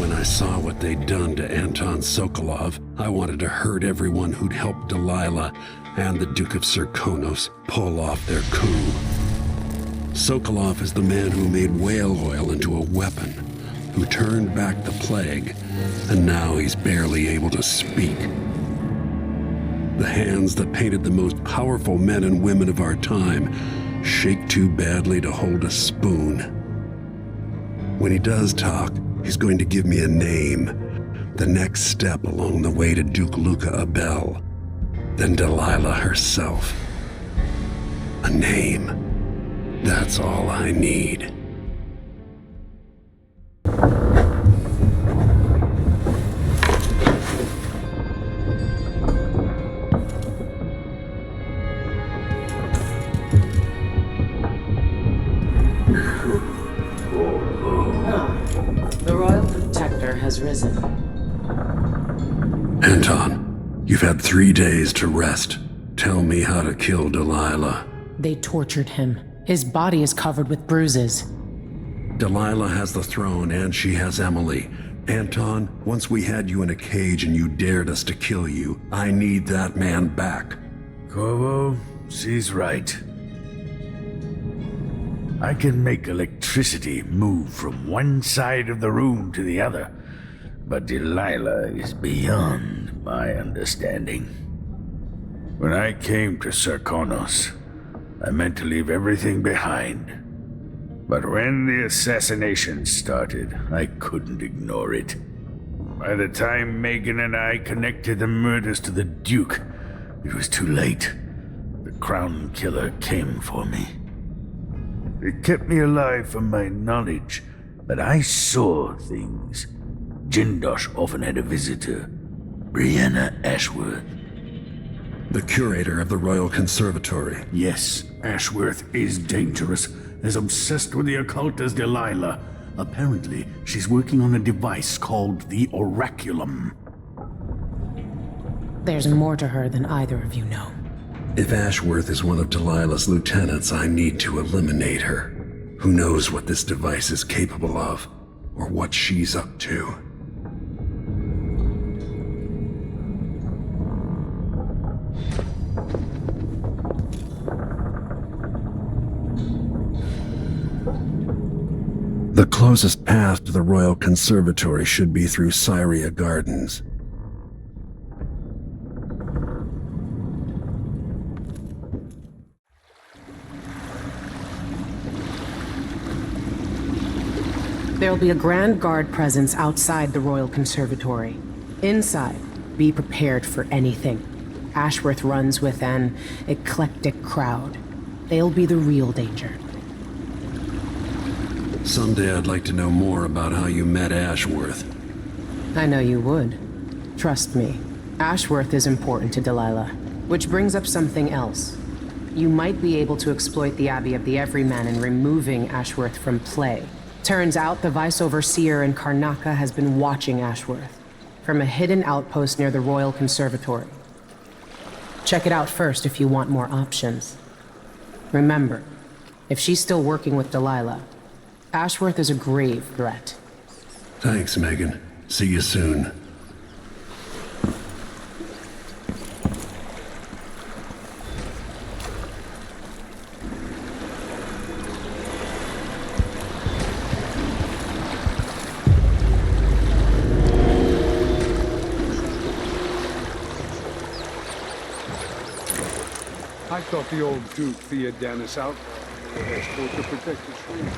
When I saw what they'd done to Anton Sokolov, I wanted to hurt everyone who'd helped Delilah and the Duke of Serkonos pull off their coup. Sokolov is the man who made whale oil into a weapon, who turned back the plague, and now he's barely able to speak. The hands that painted the most powerful men and women of our time shake too badly to hold a spoon. When he does talk, he's going to give me a name, the next step along the way to Duke Luca Abel, then Delilah herself. A name. That's all I need. The Royal Protector has risen. Anton, you've had 3 days to rest. Tell me how to kill Delilah. They tortured him. His body is covered with bruises. Delilah has the throne and she has Emily. Anton, once we had you in a cage and you dared us to kill you, I need that man back. Corvo, she's right. I can make electricity move from one side of the room to the other, but Delilah is beyond my understanding. When I came to Serkonos, I meant to leave everything behind. But when the assassination started, I couldn't ignore it. By the time Megan and I connected the murders to the Duke, it was too late. The Crown Killer came for me. It kept me alive from my knowledge that I saw things. Jindosh often had a visitor, Breanna Ashworth. The curator of the Royal Conservatory. Yes, Ashworth is dangerous, as obsessed with the occult as Delilah. Apparently, she's working on a device called the Oraculum. There's more to her than either of you know. If Ashworth is one of Delilah's lieutenants, I need to eliminate her. Who knows what this device is capable of, or what she's up to. The closest path to the Royal Conservatory should be through Syria Gardens. There'll be a Grand Guard presence outside the Royal Conservatory. Inside, be prepared for anything. Ashworth runs with an eclectic crowd. They'll be the real danger. Someday I'd like to know more about how you met Ashworth. I know you would. Trust me, Ashworth is important to Delilah. Which brings up something else. You might be able to exploit the Abbey of the Everyman in removing Ashworth from play. Turns out the Vice Overseer in Karnaca has been watching Ashworth from a hidden outpost near the Royal Conservatory. Check it out first if you want more options. Remember, if she's still working with Delilah, Ashworth is a grave threat. Thanks, Megan. See you soon. I thought the old Duke feared Dennis out. Escort to protect his trees.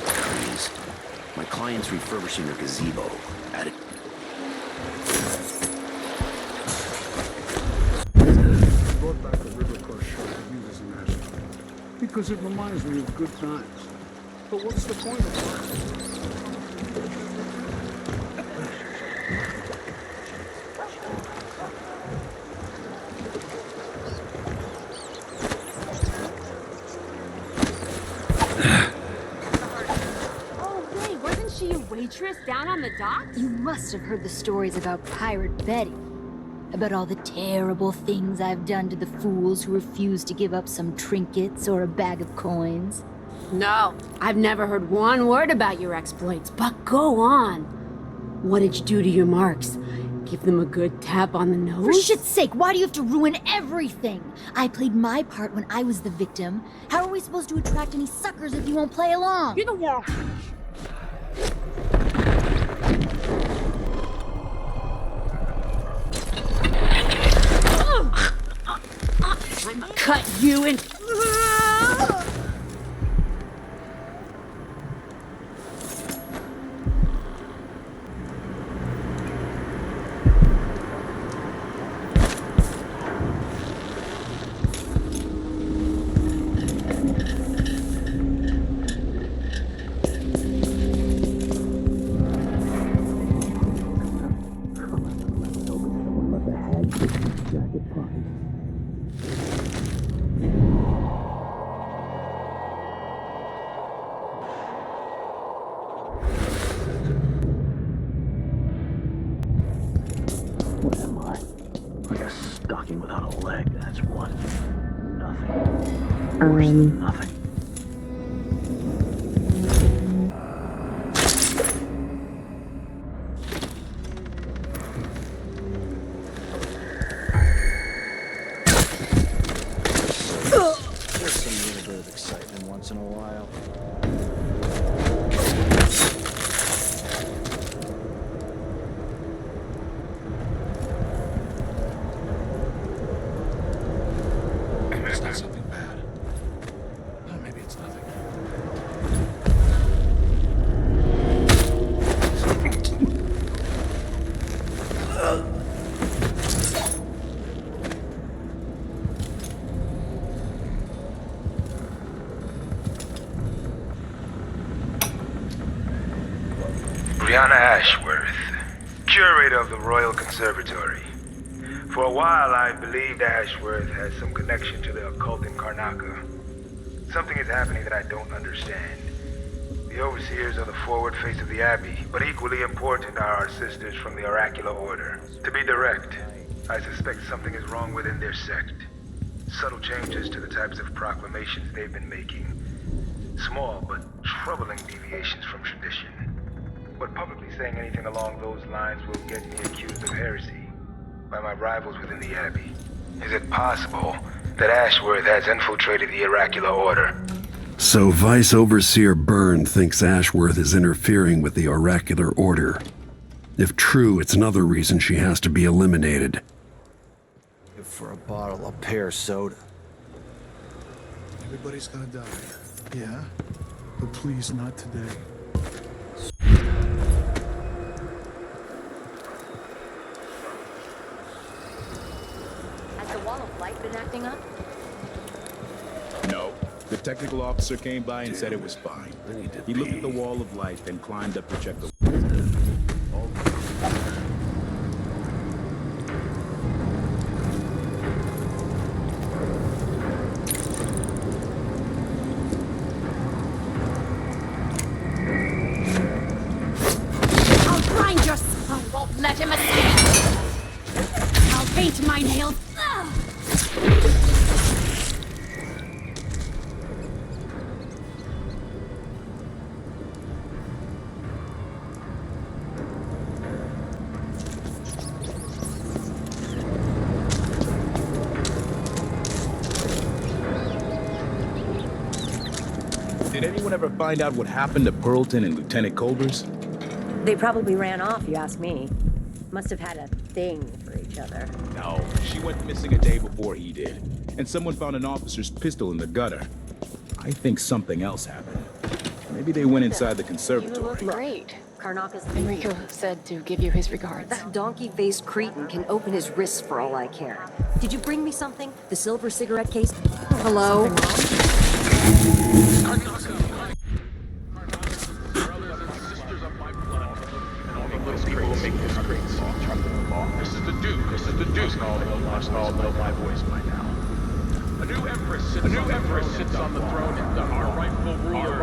Trees. My client's refurbishing a gazebo. At it. I brought back the river crush shot to use as an ashtray because it reminds me of good times. But what's the point of it? Waitress down on the docks? You must have heard the stories about Pirate Betty. About all the terrible things I've done to the fools who refuse to give up some trinkets or a bag of coins. No, I've never heard one word about your exploits, but go on. What did you do to your marks? Give them a good tap on the nose? For shit's sake, why do you have to ruin everything? I played my part when I was the victim. How are we supposed to attract any suckers if you won't play along? You're the wall. Cut you in. What am I? Like a stocking without a leg, that's what. Nothing. Worse than nothing. There's some little bit of excitement once in a while. It's not something bad. Oh, maybe it's nothing. Breanna Ashworth, curator of the Royal Observatory. For a while, I believed Ashworth has some connection to the occult in Karnaca. Something is happening that I don't understand. The overseers are the forward face of the Abbey, but equally important are our sisters from the Oracular Order. To be direct, I suspect something is wrong within their sect. Subtle changes to the types of proclamations they've been making. Small but troubling deviations from tradition. But publicly saying anything along those lines will get me accused of heresy by my rivals within the Abbey. Is it possible that Ashworth has infiltrated the Oracular Order? So Vice Overseer Byrne thinks Ashworth is interfering with the Oracular Order. If true, it's another reason she has to be eliminated. For a bottle of pear soda. Everybody's gonna die. Yeah? But please, not today. Has the wall of light been acting up? No. The technical officer came by and said it was fine. He looked at the wall of light, then climbed up to check the... I'll grind your skull. Won't let him escape. I'll paint my nails. Did anyone ever find out what happened to Pearlton and Lieutenant Culbers? They probably ran off, you ask me. Must have had a thing for each other. No, she went missing a day before he did. And someone found an officer's pistol in the gutter. I think something else happened. Maybe they went inside the conservatory. You look great. Karnaca's Enrico said to give you his regards. That donkey-faced cretin can open his wrists for all I care. Did you bring me something? The silver cigarette case? Hello? This is the Duke. This is the Duke. All know my voice by now. A new empress sits on the throne. Our rightful ruler.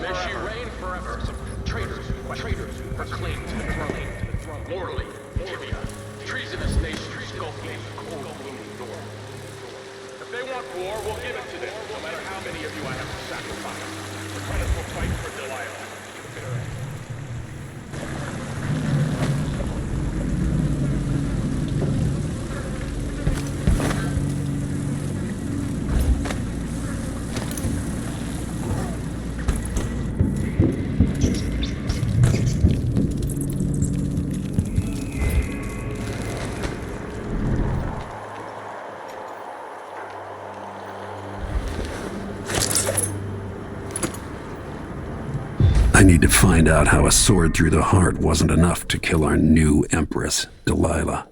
May she reign forever. Some traitors who proclaim to the throne. Morally, tibia, treasonous nations skulking in the cold gloomy door. war, we'll give it to them, no matter how many of you I have to sacrifice. The brothers will fight for Delilah. I need to find out how a sword through the heart wasn't enough to kill our new Empress, Delilah.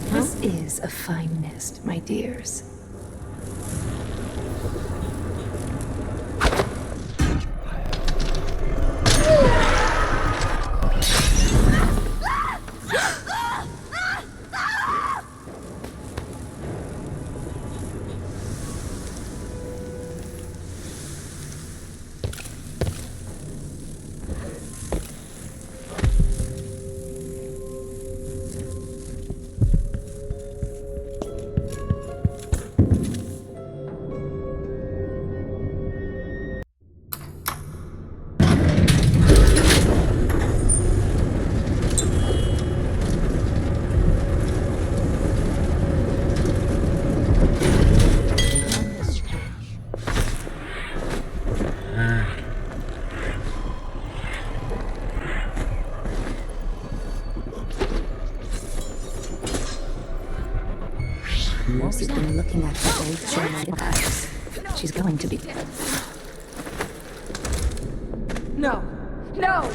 This is a fine nest, my dears. She's been looking at the old German eyes. She's going to be dead. No! No!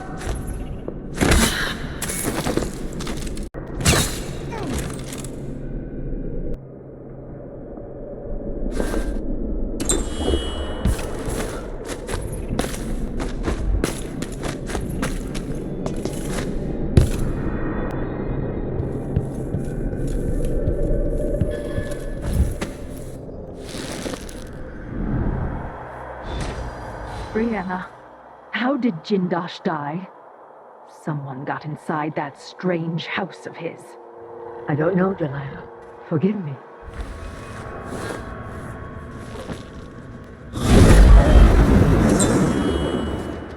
Breanna, how did Jindosh die? Someone got inside that strange house of his. I don't know, Delilah. Forgive me.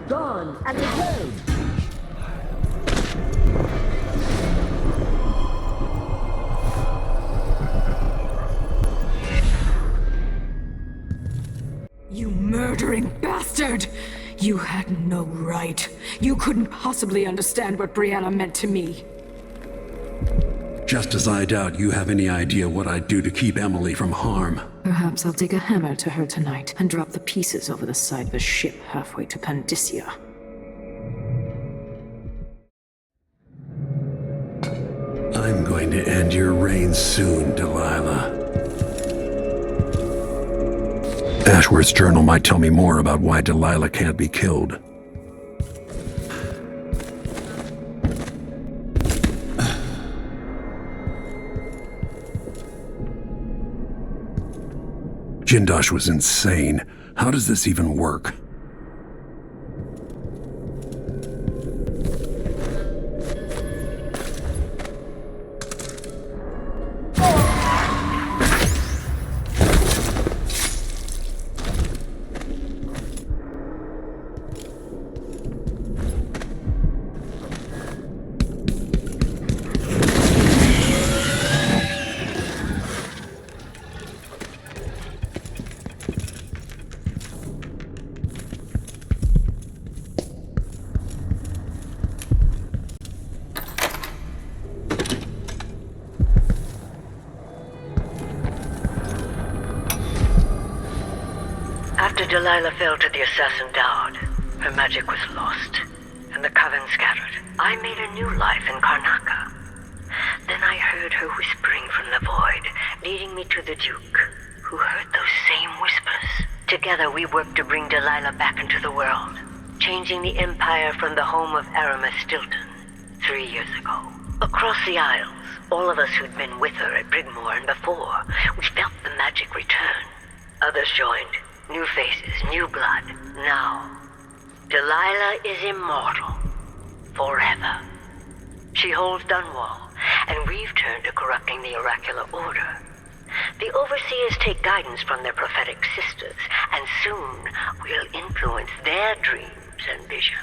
Gone and returned. You murdering bastard! You had no right. You couldn't possibly understand what Breanna meant to me. Just as I doubt you have any idea what I'd do to keep Emily from harm. Perhaps I'll take a hammer to her tonight and drop the pieces over the side of a ship halfway to Pandysia. I'm going to end your reign soon, Delilah. Ashworth's journal might tell me more about why Delilah can't be killed. Jindosh was insane. How does this even work? After Delilah fell to the assassin Dowd, her magic was lost, and the coven scattered. I made a new life in Karnaca. Then I heard her whispering from the void, leading me to the Duke, who heard those same whispers. Together we worked to bring Delilah back into the world, changing the Empire from the home of Aramis Stilton, 3 years ago. Across the Isles, all of us who'd been with her at Brigmore and before, we felt the magic return. Others joined. New faces, new blood. Now, Delilah is immortal. Forever. She holds Dunwall, and we've turned to corrupting the oracular order. The Overseers take guidance from their prophetic sisters, and soon we'll influence their dreams and visions.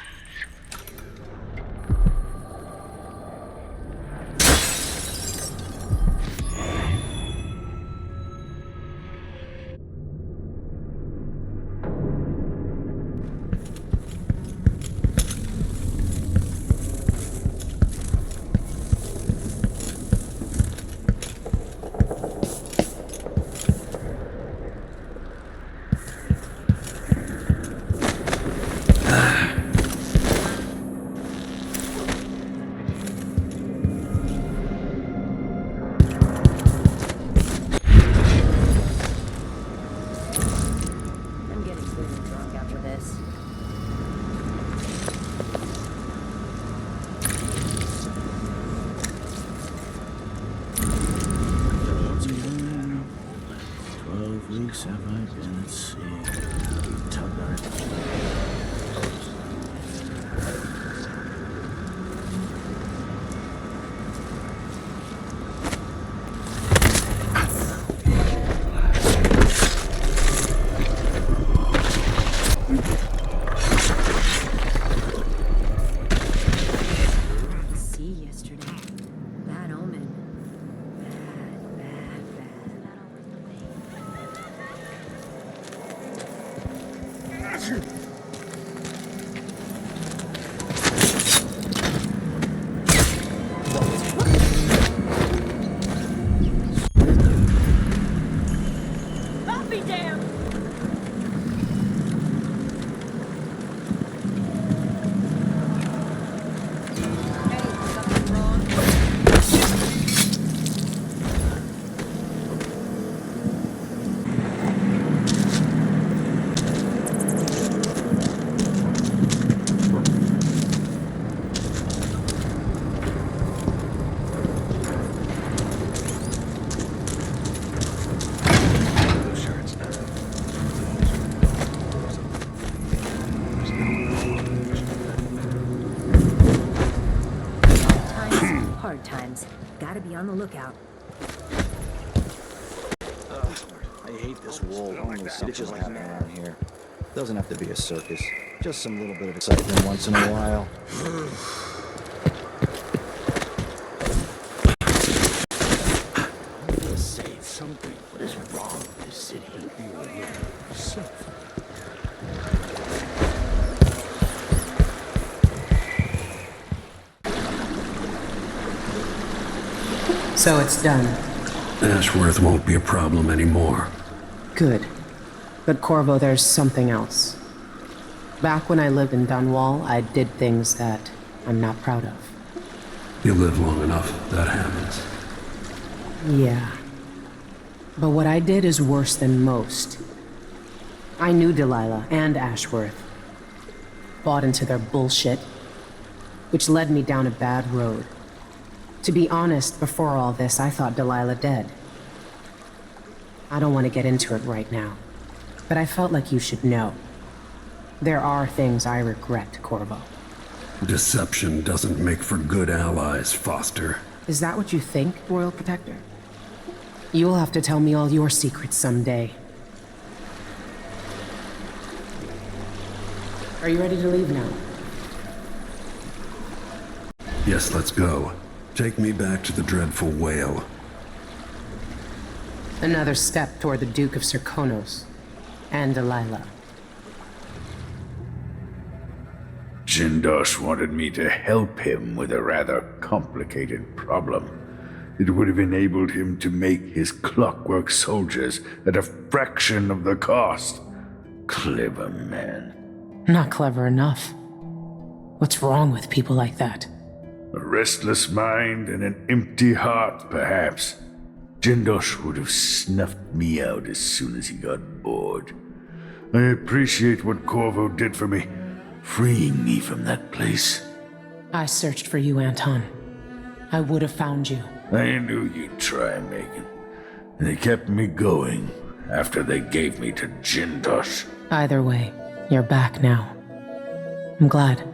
Times. Gotta be on the lookout. I hate this wool. Only something will happen around here. Doesn't have to be a circus. Just some little bit of excitement once in a while. Let's say something. What is wrong with this city? So it's done. Ashworth won't be a problem anymore. Good. But Corvo, there's something else. Back when I lived in Dunwall, I did things that I'm not proud of. You live long enough, that happens. Yeah. But what I did is worse than most. I knew Delilah and Ashworth. Bought into their bullshit, which led me down a bad road. To be honest, before all this, I thought Delilah dead. I don't want to get into it right now, but I felt like you should know. There are things I regret, Corvo. Deception doesn't make for good allies, Foster. Is that what you think, Royal Protector? You'll have to tell me all your secrets someday. Are you ready to leave now? Yes, let's go. Take me back to the dreadful whale. Another step toward the Duke of Serkonos and Delilah. Jindosh wanted me to help him with a rather complicated problem. It would have enabled him to make his clockwork soldiers at a fraction of the cost. Clever man. Not clever enough. What's wrong with people like that? A restless mind and an empty heart, perhaps. Jindosh would have snuffed me out as soon as he got bored. I appreciate what Corvo did for me, freeing me from that place. I searched for you, Anton. I would have found you. I knew you'd try, Megan. They kept me going after they gave me to Jindosh. Either way, you're back now. I'm glad.